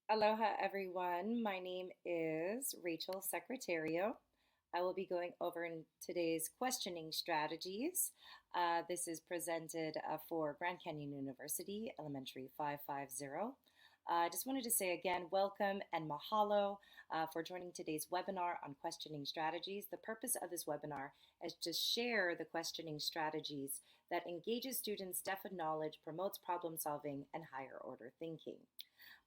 Aloha, everyone. My name is Rachel Secretario. I will be going over in today's questioning strategies. This is presented for Grand Canyon University, Elementary 550. I just wanted to say again, welcome and mahalo for joining today's webinar on questioning strategies. The purpose of this webinar is to share the questioning strategies that engages students' depth of knowledge, promotes problem solving, and higher order thinking.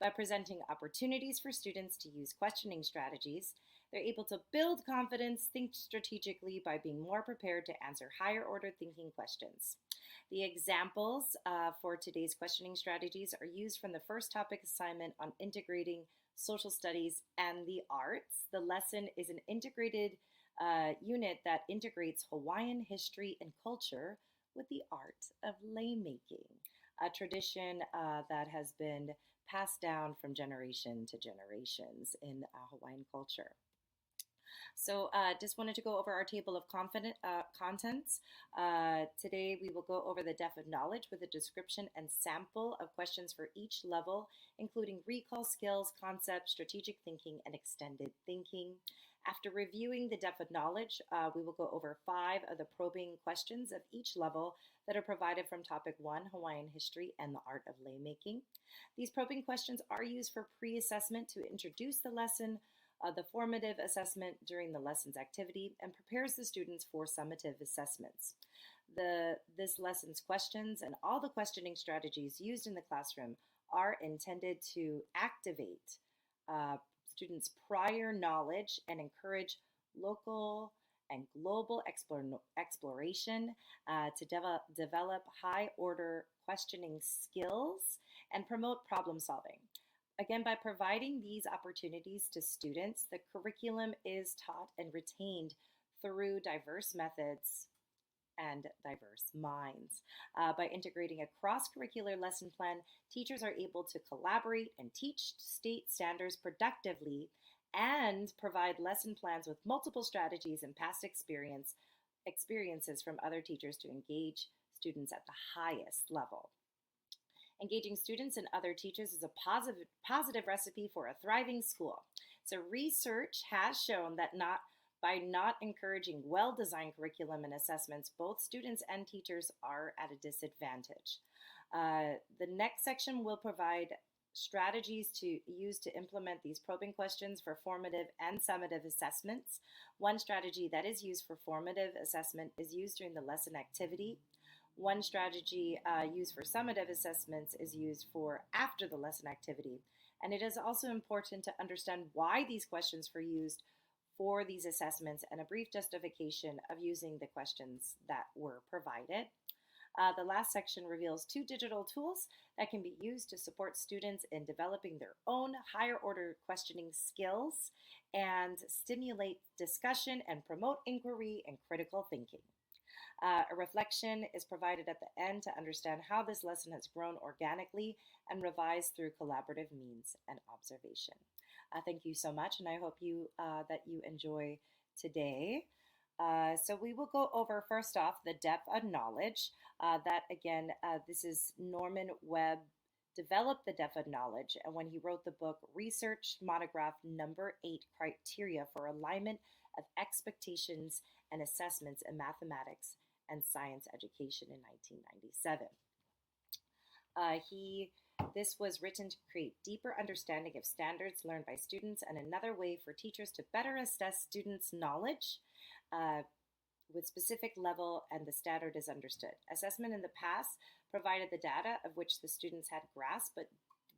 By presenting opportunities for students to use questioning strategies, they're able to build confidence, think strategically by being more prepared to answer higher order thinking questions. The examples for today's questioning strategies are used from the first topic assignment on integrating social studies and the arts. The lesson is an integrated unit that integrates Hawaiian history and culture with the art of lei making, a tradition that has been passed down from generation to generations in Hawaiian culture. So just wanted to go over our table of contents. Today we will go over the depth of knowledge with a description and sample of questions for each level, including recall skills, concepts, strategic thinking, and extended thinking. After reviewing the depth of knowledge, we will go over 5 of the probing questions of each level that are provided from topic 1, Hawaiian history and the art of lei making. These probing questions are used for pre-assessment to introduce the lesson, the formative assessment during the lesson's activity, and prepares the students for summative assessments. This lesson's questions and all the questioning strategies used in the classroom are intended to activate students' prior knowledge and encourage local and global exploration to develop high-order questioning skills and promote problem solving. Again, by providing these opportunities to students, the curriculum is taught and retained through diverse methods and diverse minds. By integrating a cross-curricular lesson plan, teachers are able to collaborate and teach state standards productively and provide lesson plans with multiple strategies and past experiences from other teachers to engage students at the highest level. Engaging students and other teachers is a positive recipe for a thriving school. So research has shown that by not encouraging well-designed curriculum and assessments, both students and teachers are at a disadvantage. The next section will provide strategies to use to implement these probing questions for formative and summative assessments. One strategy that is used for formative assessment is used during the lesson activity. One strategy used for summative assessments is used for after the lesson activity. And it is also important to understand why these questions were used for these assessments and a brief justification of using the questions that were provided. The last section reveals 2 digital tools that can be used to support students in developing their own higher order questioning skills and stimulate discussion and promote inquiry and critical thinking. A reflection is provided at the end to understand how this lesson has grown organically and revised through collaborative means and observation. Thank you so much, and I hope that you enjoy today. So we will go over, first off, the depth of knowledge. This is Norman Webb developed the depth of knowledge, and when he wrote the book Research Monograph Number 8, Criteria for Alignment of Expectations and Assessments in Mathematics and Science Education in 1997. This was written to create deeper understanding of standards learned by students and another way for teachers to better assess students' knowledge with specific level and the standard is understood. Assessment in the past provided the data of which the students had grasp, but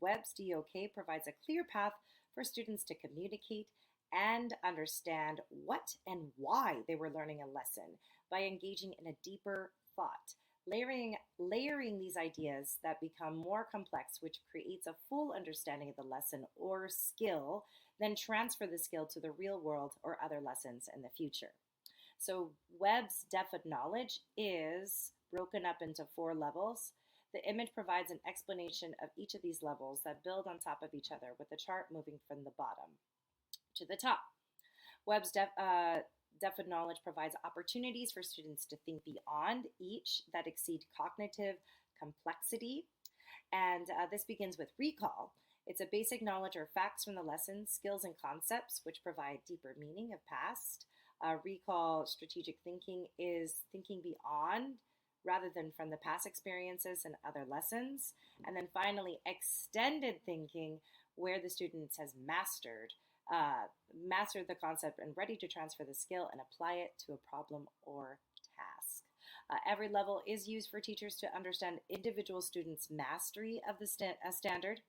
Webb's DOK provides a clear path for students to communicate and understand what and why they were learning a lesson by engaging in a deeper thought. Layering these ideas that become more complex, which creates a full understanding of the lesson or skill, then transfer the skill to the real world or other lessons in the future. So Webb's depth of knowledge is broken up into 4 levels. The image provides an explanation of each of these levels that build on top of each other, with the chart moving from the bottom to the top. Webb's depth of knowledge provides opportunities for students to think beyond each that exceed cognitive complexity And this begins with recall. It's a basic knowledge or facts from the lesson, skills and concepts, which provide deeper meaning of past. Recall strategic thinking is thinking beyond rather than from the past experiences and other lessons. And then finally, extended thinking, where the student has mastered the concept and ready to transfer the skill and apply it to a problem or task. Every level is used for teachers to understand individual students' mastery of the standard.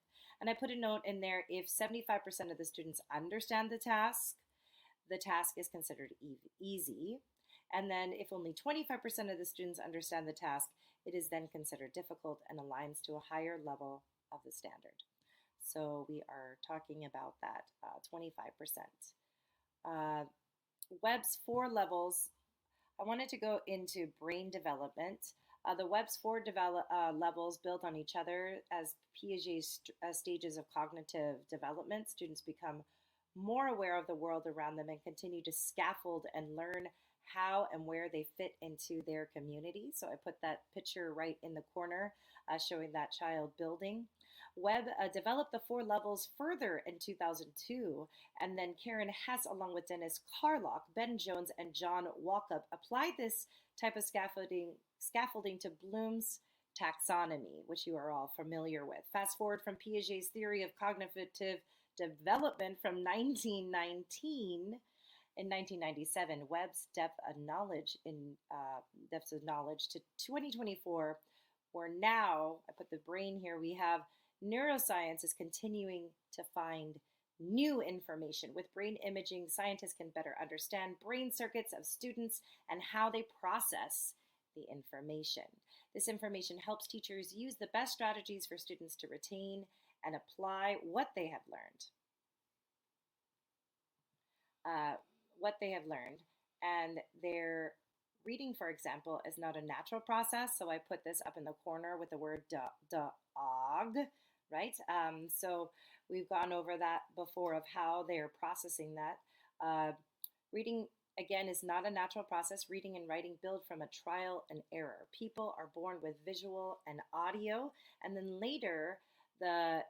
And I put a note in there, if 75% of the students understand the task is considered easy. And then if only 25% of the students understand the task, it is then considered difficult and aligns to a higher level of the standard. So we are talking about that 25%. Webb's 4 levels, I wanted to go into brain development. The Webb's 4 levels build on each other as Piaget's stages of cognitive development. Students become more aware of the world around them and continue to scaffold and learn how and where they fit into their community. So I put that picture right in the corner showing that child building. Webb developed the 4 levels further in 2002, and then Karen Hess, along with Dennis Carlock, Ben Jones, and John Walkup, applied this type of scaffolding to Bloom's taxonomy, which you are all familiar with. Fast forward from Piaget's theory of cognitive development from 1919. In 1997, Webb's depth of knowledge to 2024, where now, I put the brain here, we have neuroscience is continuing to find new information. With brain imaging, scientists can better understand brain circuits of students and how they process the information. This information helps teachers use the best strategies for students to retain and apply what they have learned. And their reading, for example, is not a natural process. So I put this up in the corner with the word dog, right? So we've gone over that before of how they are processing that. Reading, again, is not a natural process. Reading and writing build from a trial and error. People are born with visual and audio, and then later,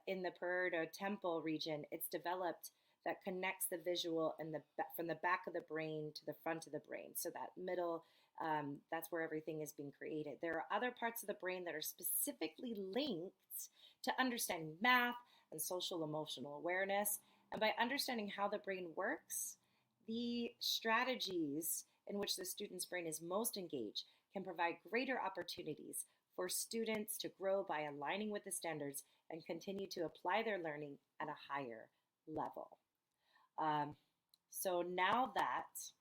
in the parietal region, it's developed that connects the visual and from the back of the brain to the front of the brain. So that middle, that's where everything is being created. There are other parts of the brain that are specifically linked to understanding math and social emotional awareness. And by understanding how the brain works, the strategies in which the student's brain is most engaged can provide greater opportunities for students to grow by aligning with the standards and continue to apply their learning at a higher level. So now that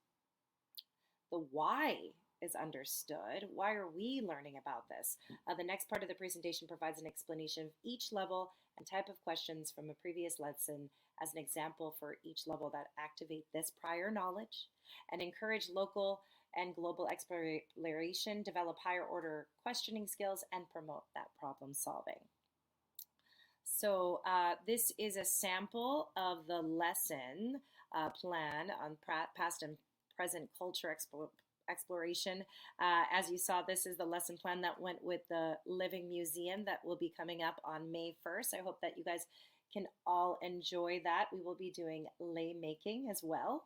the why is understood, why are we learning about this? The next part of the presentation provides an explanation of each level and type of questions from a previous lesson as an example for each level that activate this prior knowledge and encourage local and global exploration, develop higher order questioning skills, and promote that problem solving. So this is a sample of the lesson plan on past and present culture exploration. As you saw, this is the lesson plan that went with the Living Museum that will be coming up on May 1st. I hope that you guys can all enjoy that. We will be doing lei making as well.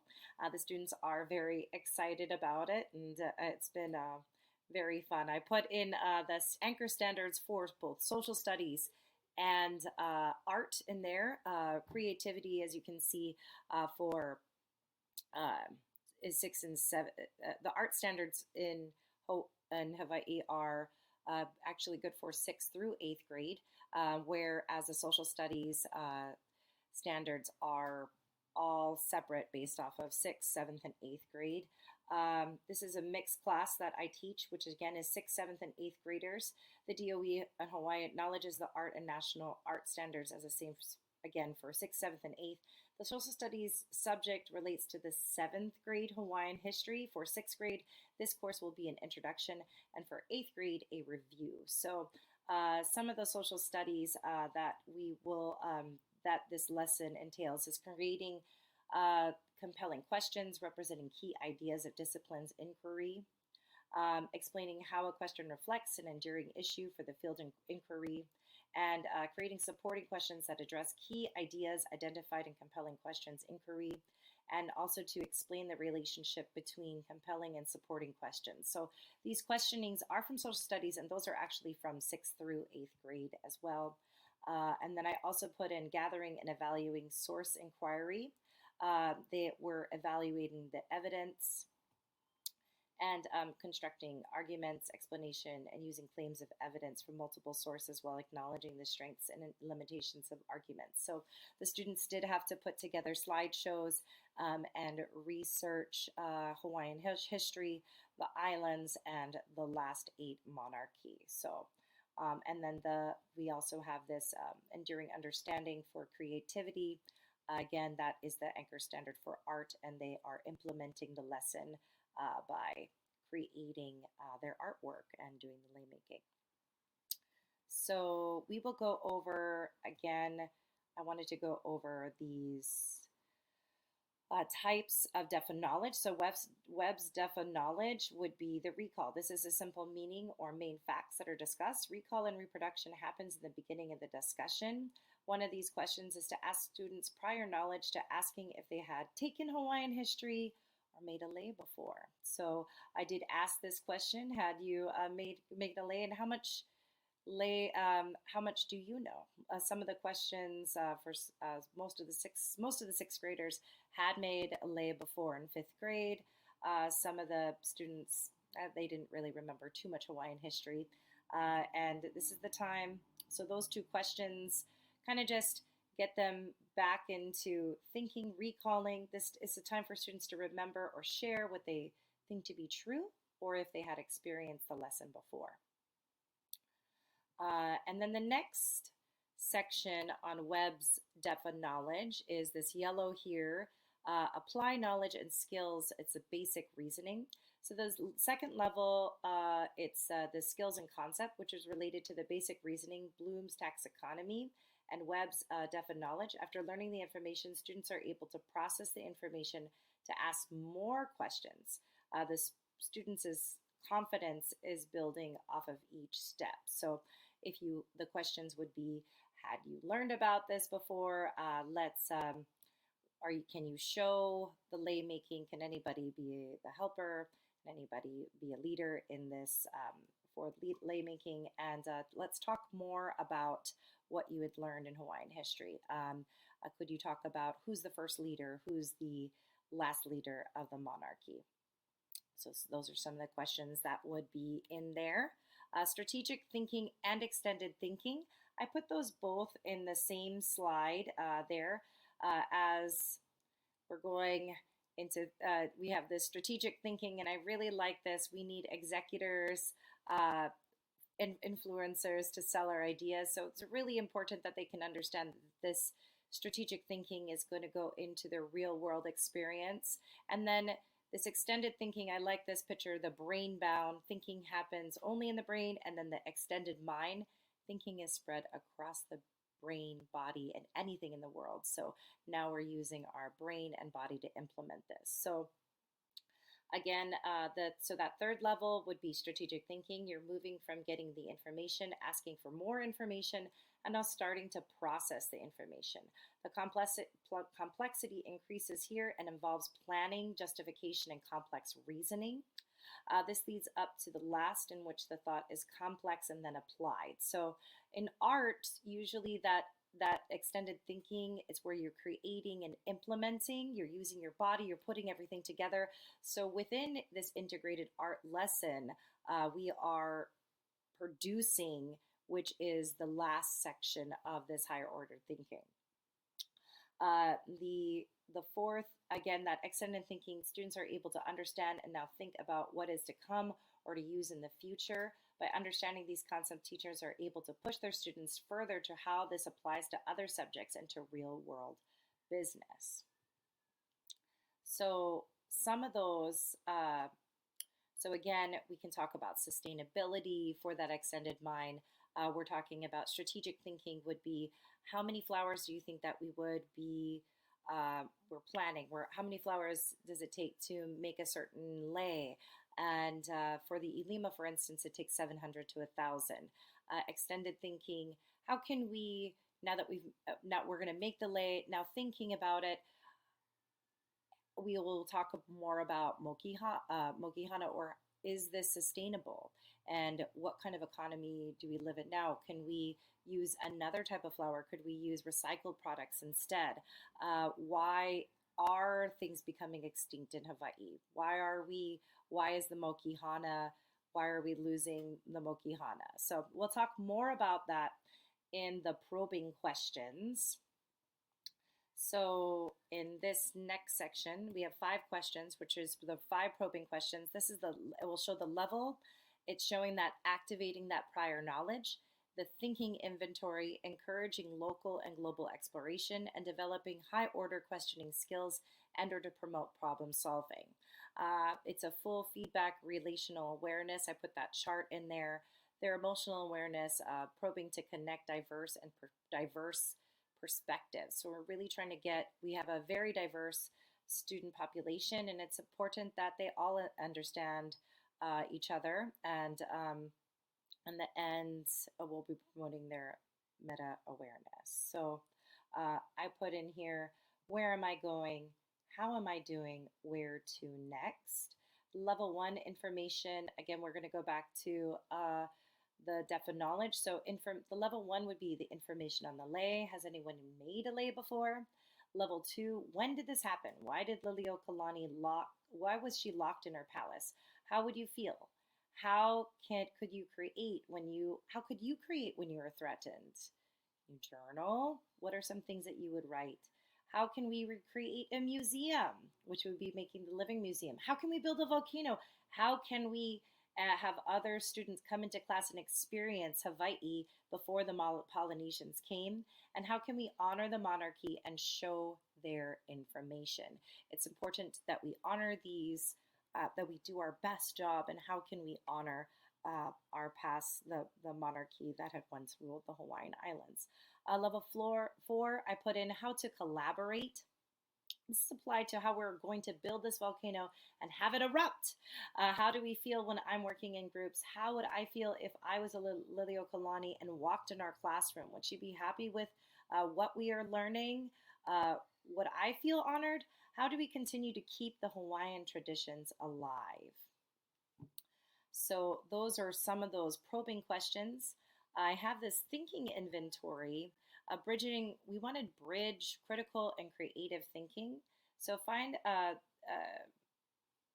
The students are very excited about it, and it's been very fun. I put in the anchor standards for both social studies and art in there. Creativity, as you can see, for is 6 and 7. The art standards in Hawaii are actually good for 6th through 8th grade, whereas the social studies standards are all separate based off of 6th, 7th, and 8th grade. This is a mixed class that I teach, which again is 6th, 7th, and 8th graders. The DOE in Hawaii acknowledges the art and national art standards as the same, again, for 6th, 7th, and 8th. The social studies subject relates to the 7th grade Hawaiian history. For 6th grade, this course will be an introduction, and for 8th grade, a review. So some of the social studies that we will, that this lesson entails is creating compelling questions representing key ideas of disciplines inquiry, explaining how a question reflects an enduring issue for the field inquiry, and creating supporting questions that address key ideas identified in compelling questions inquiry, and also to explain the relationship between compelling and supporting questions. So these questionings are from social studies, and those are actually from 6th through 8th grade as well. And then I also put in gathering and evaluating source inquiry. They were evaluating the evidence and constructing arguments, explanation, and using claims of evidence from multiple sources while acknowledging the strengths and limitations of arguments. So the students did have to put together slideshows and research Hawaiian history, the islands, and the last 8 monarchies. So, and then we also have this enduring understanding for creativity. Again, that is the anchor standard for art, and they are implementing the lesson by creating their artwork and doing the lay making. So we will go over again. I wanted to go over these types of depth of knowledge. So Webb's depth of knowledge would be the recall. This is a simple meaning or main facts that are discussed. Recall and reproduction happens in the beginning of the discussion. One of these questions is to ask students prior knowledge to asking if they had taken Hawaiian history or made a lay before. So I did ask this question: Had you made a lay, and how much lay? How much do you know? Some of the questions for most of the sixth graders had made a lay before in 5th grade. Some of the students they didn't really remember too much Hawaiian history, and this is the time. So those 2 questions kind of just get them back into thinking, recalling. This is a time for students to remember or share what they think to be true, or if they had experienced the lesson before. And then the next section on Webb's depth of knowledge is this yellow here. Apply knowledge and skills. It's a basic reasoning. So the second level, it's the skills and concept, which is related to the basic reasoning, Bloom's taxonomy, and Webb's depth of knowledge. After learning the information, students are able to process the information to ask more questions. The students' confidence is building off of each step. So the questions would be, had you learned about this before? Can you show the lay making? Can anybody be the helper? Can anybody be a leader in this for lay making? And let's talk more about what you had learned in Hawaiian history. Could you talk about who's the first leader? Who's the last leader of the monarchy? So those are some of the questions that would be in there. Strategic thinking and extended thinking. I put those both in the same slide there as we're going into, we have this strategic thinking, and I really like this. We need executors, influencers to sell our ideas. So it's really important that they can understand that this strategic thinking is going to go into their real world experience. And then this extended thinking, I like this picture, the brain bound thinking happens only in the brain, and then the extended mind thinking is spread across the brain, body, and anything in the world. So now we're using our brain and body to implement this. So again, that third level would be strategic thinking. You're moving from getting the information, asking for more information, and now starting to process the information. The complexity increases here and involves planning, justification, and complex reasoning. This leads up to the last, in which the thought is complex and then applied. So in art, usually that extended thinking is where you're creating and implementing, you're using your body, you're putting everything together. So within this integrated art lesson, we are producing, which is the last section of this higher order thinking. The fourth, again, that extended thinking, students are able to understand and now think about what is to come or to use in the future. By understanding these concepts, teachers are able to push their students further to how this applies to other subjects and to real world business. So some of those, so again, we can talk about sustainability for that extended mind. We're talking about strategic thinking would be, how many flowers do you think that we would be, we're planning, how many flowers does it take to make a certain lay? And for the Ilima, for instance, it takes 700 to 1,000. Extended thinking, how can we, now that now we're going to make the lei, now thinking about it, we will talk more about mokihana, or is this sustainable? And what kind of economy do we live in now? Can we use another type of flour? Could we use recycled products instead? Why are things becoming extinct in Hawaii? Why is the mokihana, why are we losing the mokihana? So we'll talk more about that in the probing questions. So in this next section, we have 5 questions, which is the 5 probing questions. It will show the level. It's showing that activating that prior knowledge, the thinking inventory, encouraging local and global exploration, and developing high order questioning skills and or to promote problem solving. It's a full feedback relational awareness. I put that chart in there. Their emotional awareness, probing to connect diverse perspectives. So we're really trying to we have a very diverse student population, and it's important that they all understand each other, and in the end, we'll be promoting their meta awareness. So I put in here, where am I going? How am I doing? Where to next? Level 1 information. Again, we're going to go back to the depth of knowledge. So the level 1 would be the information on the lei. Has anyone made a lei before? Level 2, when did this happen? Why did Liliuokalani why was she locked in her palace? How would you feel? How could you create when you were threatened? You journal. What are some things that you would write? How can we recreate a museum, which would be making the living museum? How can we build a volcano? How can we have other students come into class and experience Hawaii before the Polynesians came? And how can we honor the monarchy and show their information? It's important that we honor these, that we do our best job, and how can we honor our past, the monarchy that had once ruled the Hawaiian Islands. Level 4, I put in how to collaborate. This is applied to how we're going to build this volcano and have it erupt. How do we feel when I'm working in groups? How would I feel if I was a Liliuokalani and walked in our classroom? Would she be happy with what we are learning? Would I feel honored? How do we continue to keep the Hawaiian traditions alive? So those are some of those probing questions. I have this thinking inventory. We want to bridge critical and creative thinking. So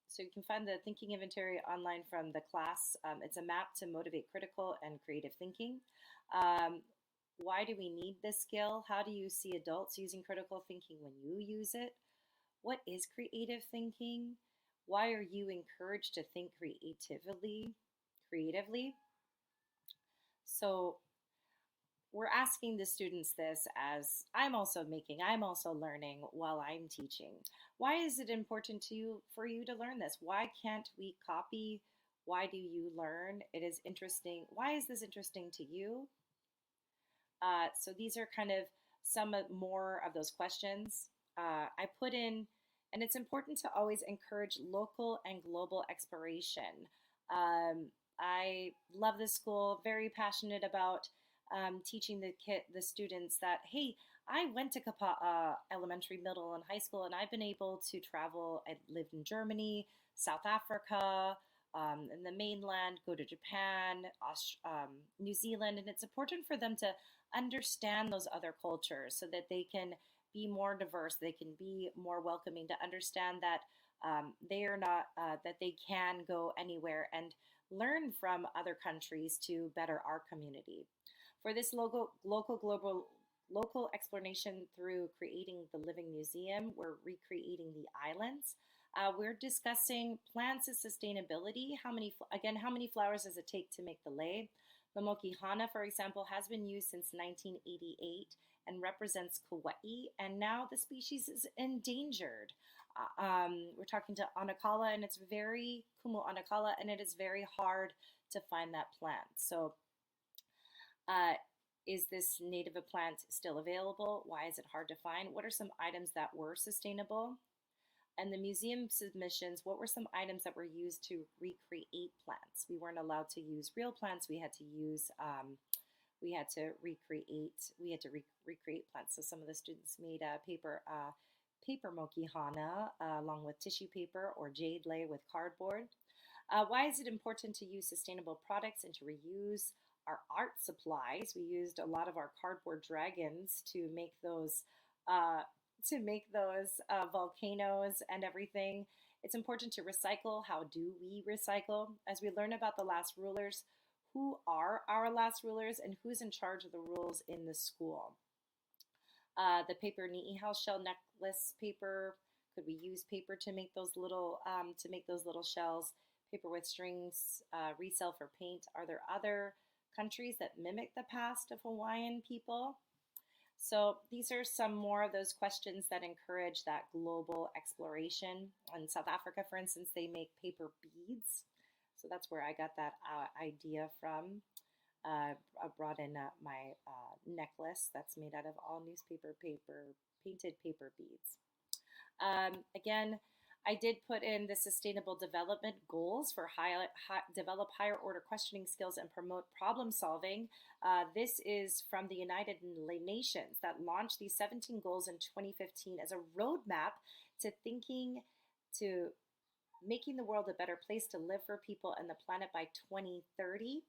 so you can find the thinking inventory online from the class. It's a map to motivate critical and creative thinking. Why do we need this skill? How do you see adults using critical thinking when you use it? What is creative thinking? Why are you encouraged to think creatively? So we're asking the students this as I'm also learning while I'm teaching. Why is it important for you to learn this? Why can't we copy? Why do you learn? It is interesting. Why is this interesting to you? So these are kind of some more of those questions. I put in, and it's important to always encourage local and global exploration. I love this school, very passionate about teaching the students that, hey, I went to Kapa'a Elementary, Middle, and High School, and I've been able to travel. I lived in Germany, South Africa, in the mainland, go to Japan, New Zealand, and it's important for them to understand those other cultures so that they can be more diverse, they can be more welcoming, to understand that they are not, that they can go anywhere and learn from other countries to better our community. For this local exploration through creating the Living Museum, we're recreating the islands. We're discussing plans to sustainability. How many flowers does it take to make the lei? The mokihana, for example, has been used since 1988 and represents Kauai, and now the species is endangered. We're talking to Anakala, and it's very Kumu Anakala, and it is very hard to find that plant. So is this native plant still available? Why is it hard to find? What are some items that were sustainable? And the museum submissions, what were some items that were used to recreate plants? We weren't allowed to use real plants. We had to use recreate plants. So some of the students made a paper mokihana along with tissue paper or jade lei with cardboard. Why is it important to use sustainable products and to reuse our art supplies? We used a lot of our cardboard dragons uh, to make those volcanoes and everything. It's important to recycle. How do we recycle? As we learn about the last rulers, who are our last rulers and who's in charge of the rules in the school? The paper niihau shell necklace paper. Could we use paper to make those little shells? Paper with strings, resell for paint. Are there other countries that mimic the past of Hawaiian people? So these are some more of those questions that encourage that global exploration. In South Africa, for instance, they make paper beads. So that's where I got that idea from. I brought in my necklace that's made out of all newspaper paper, painted paper beads. Again, I did put in the sustainable development goals for develop higher order questioning skills and promote problem solving. This is from the United Nations that launched these 17 goals in 2015 as a roadmap to making the world a better place to live for people and the planet by 2030.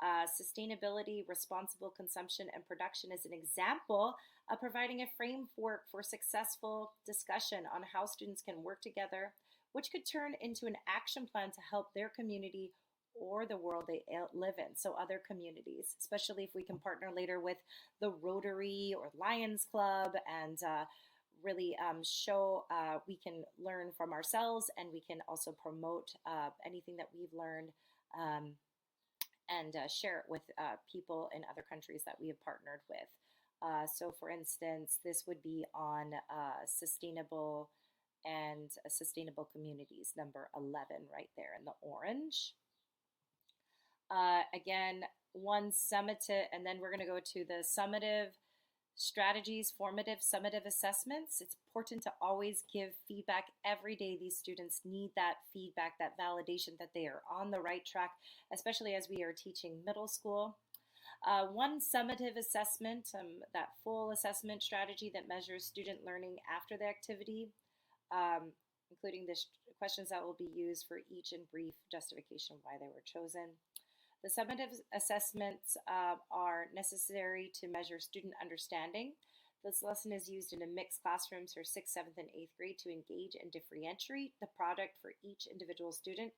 Sustainability, responsible consumption, and production is an example of providing a framework for successful discussion on how students can work together, which could turn into an action plan to help their community or the world they live in. So other communities, especially if we can partner later with the Rotary or Lions Club and really show we can learn from ourselves, and we can also promote anything that we've learned and share it with people in other countries that we have partnered with. So for instance, this would be on sustainable communities, number 11 right there in the orange. Again, one summative, and then we're going to go to the summative strategies, formative, summative assessments. It's important to always give feedback every day. These students need that feedback, that validation that they are on the right track, especially as we are teaching middle school. One summative assessment, that full assessment strategy that measures student learning after the activity, including the questions that will be used for each and brief justification why they were chosen. The summative assessments are necessary to measure student understanding. This lesson is used in a mixed classrooms for 6th, 7th, and 8th grade to engage and differentiate the product for each individual student.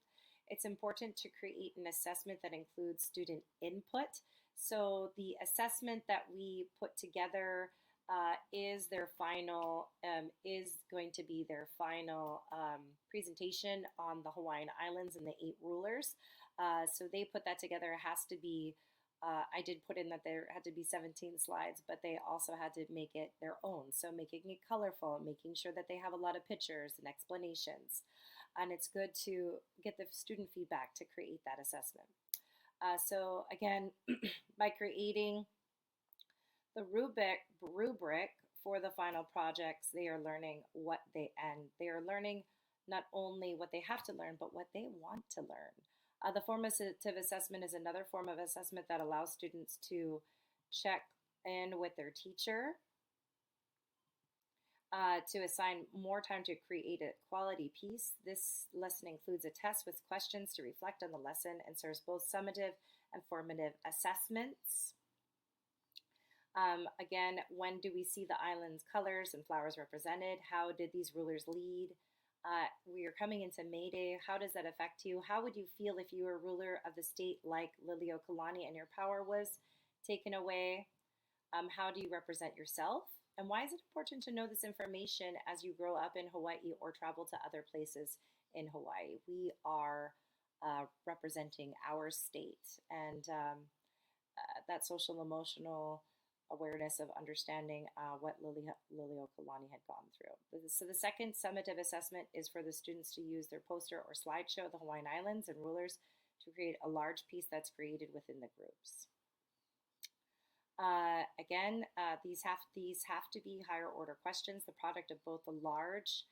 It's important to create an assessment that includes student input. So the assessment that we put together is going to be their final presentation on the Hawaiian Islands and the 8 rulers. So they put that together. It has to be, I did put in that there had to be 17 slides, but they also had to make it their own. So making it colorful, making sure that they have a lot of pictures and explanations. And it's good to get the student feedback to create that assessment. So again, by creating the rubric for the final projects, they are learning they are learning not only what they have to learn, but what they want to learn. The formative assessment is another form of assessment that allows students to check in with their teacher to assign more time to create a quality piece. This lesson includes a test with questions to reflect on the lesson and serves both summative and formative assessments. Again, when do we see the island's colors and flowers represented? How did these rulers lead? We are coming into May Day. How does that affect you? How would you feel if you were ruler of the state like Liliuokalani and your power was taken away? How do you represent yourself? And why is it important to know this information as you grow up in Hawaii or travel to other places in Hawaii? We are representing our state, and that social emotional awareness of understanding what Liliuokalani had gone through. So the second summative assessment is for the students to use their poster or slideshow of the Hawaiian Islands and rulers to create a large piece that's created within the groups. Again, these have to be higher order questions, the product of both the large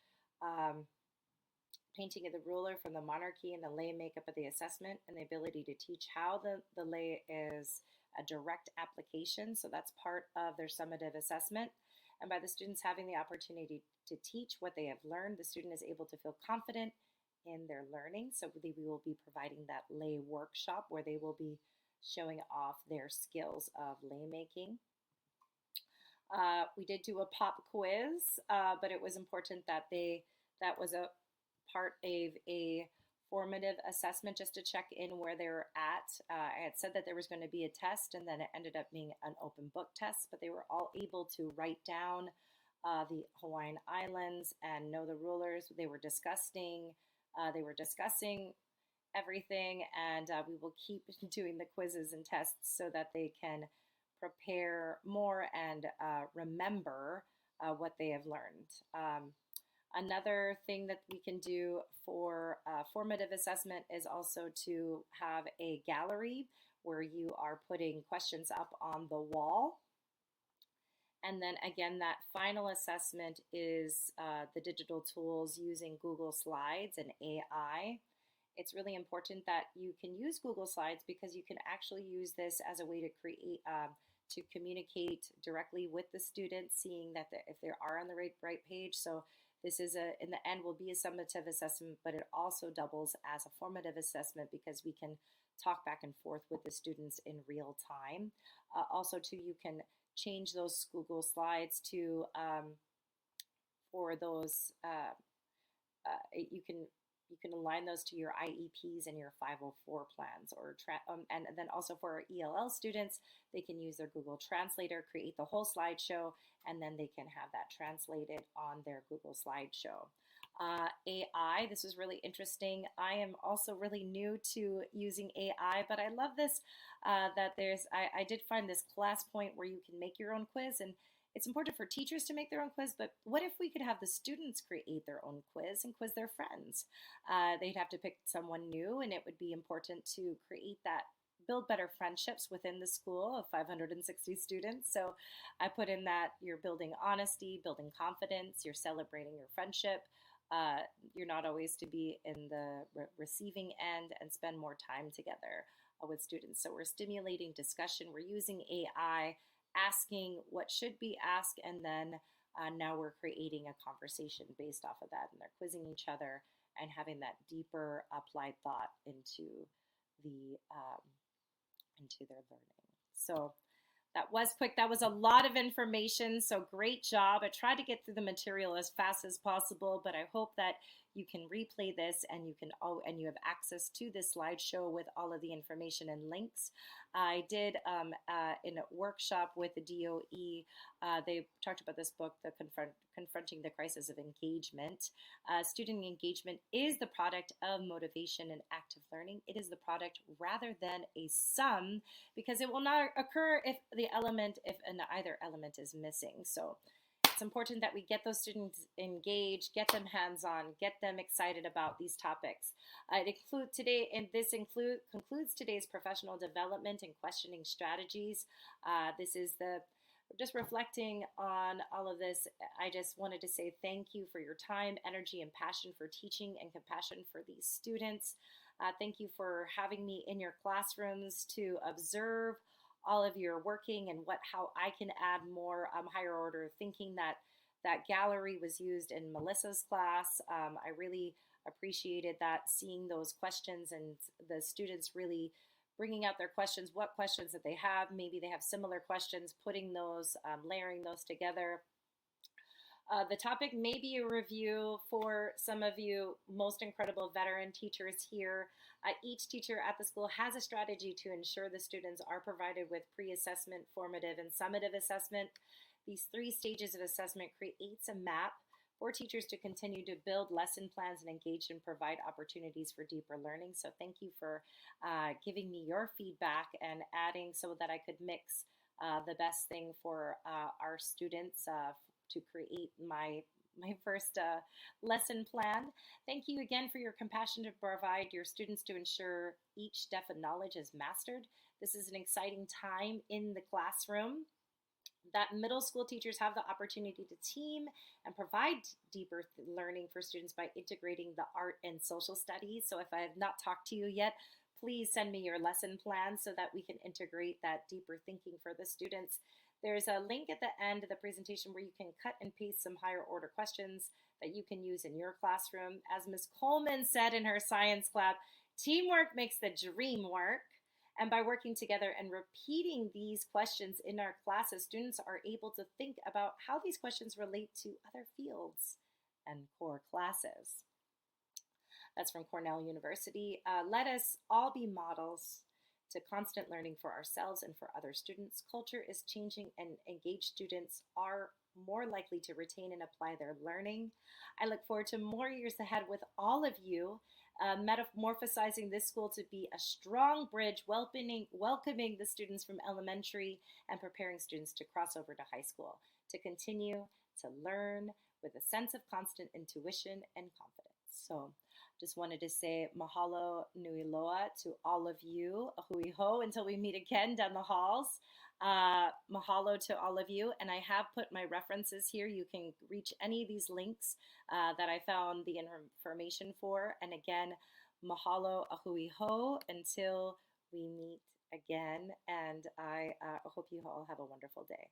painting of the ruler from the monarchy and the lei makeup of the assessment, and the ability to teach how the lei is a direct application. So that's part of their summative assessment. And by the students having the opportunity to teach what they have learned, the student is able to feel confident in their learning. So we will be providing that lay workshop where they will be showing off their skills of lay making. We did do a pop quiz, but it was important that that was a part of a formative assessment just to check in where they were at. I had said that there was going to be a test, and then it ended up being an open book test, but they were all able to write down the Hawaiian Islands and know the rulers. They were discussing everything, and we will keep doing the quizzes and tests so that they can prepare more and remember what they have learned. Another thing that we can do for formative assessment is also to have a gallery where you are putting questions up on the wall. And then again, that final assessment is the digital tools using Google Slides and AI. It's really important that you can use Google Slides because you can actually use this as a way to create, to communicate directly with the students, seeing that if they are on the right page. So this is in the end will be a summative assessment, but it also doubles as a formative assessment because we can talk back and forth with the students in real time. Also too, you can change those Google Slides to, for those, you can align those to your IEPs and your 504 plans, or and then also for our ELL students, they can use their Google Translator, create the whole slideshow, and then they can have that translated on their Google slideshow. AI, this was really interesting. I am also really new to using AI, but I love this, that I did find this class point where you can make your own quiz, and it's important for teachers to make their own quiz, but what if we could have the students create their own quiz and quiz their friends? They'd have to pick someone new, and it would be important to create that, build better friendships within the school of 560 students. So I put in that you're building honesty, building confidence, you're celebrating your friendship. You're not always to be in the receiving end, and spend more time together with students. So we're stimulating discussion. We're using AI, asking what should be asked, and then now we're creating a conversation based off of that, and they're quizzing each other and having that deeper applied thought into their learning. So that was quick. That was a lot of information, so great job. I tried to get through the material as fast as possible, but I hope that you can replay this and you have access to this slideshow with all of the information and links. I did in a workshop with the DOE, they talked about this book, Confronting the Crisis of Engagement. Student engagement is the product of motivation and active learning. It is the product rather than a sum, because it will not occur if either element is missing. So it's important that we get those students engaged, get them hands-on, get them excited about these topics. This concludes today's professional development and questioning strategies. This is just reflecting on all of this. I just wanted to say thank you for your time, energy, and passion for teaching and compassion for these students. Thank you for having me in your classrooms to observe all of your working and how I can add more higher order thinking. That gallery was used in Melissa's class. I really appreciated that, seeing those questions and the students really bringing out their questions, what questions that they have. Maybe they have similar questions, putting those, layering those together. The topic may be a review for some of you most incredible veteran teachers here. Each teacher at the school has a strategy to ensure the students are provided with pre-assessment, formative, and summative assessment. These 3 stages of assessment creates a map for teachers to continue to build lesson plans and engage and provide opportunities for deeper learning. So thank you for giving me your feedback and adding so that I could mix the best thing for our students to create my first lesson plan. Thank you again for your compassion to provide your students to ensure each step of knowledge is mastered. This is an exciting time in the classroom. That middle school teachers have the opportunity to team and provide deeper learning for students by integrating the art and social studies. So if I have not talked to you yet, please send me your lesson plans so that we can integrate that deeper thinking for the students. There's a link at the end of the presentation where you can cut and paste some higher order questions that you can use in your classroom. As Ms. Coleman said in her science lab, teamwork makes the dream work. And by working together and repeating these questions in our classes, students are able to think about how these questions relate to other fields and core classes. That's from Cornell University. Let us all be models to constant learning for ourselves and for other students. Culture is changing, and engaged students are more likely to retain and apply their learning. I look forward to more years ahead with all of you, metamorphosizing this school to be a strong bridge, welcoming the students from elementary and preparing students to cross over to high school, to continue to learn with a sense of constant intuition and confidence. So just wanted to say mahalo nui loa to all of you. Ahui ho until we meet again down the halls. Mahalo to all of you. And I have put my references here. You can reach any of these links that I found the information for. And again, mahalo ahui ho until we meet again. And I hope you all have a wonderful day.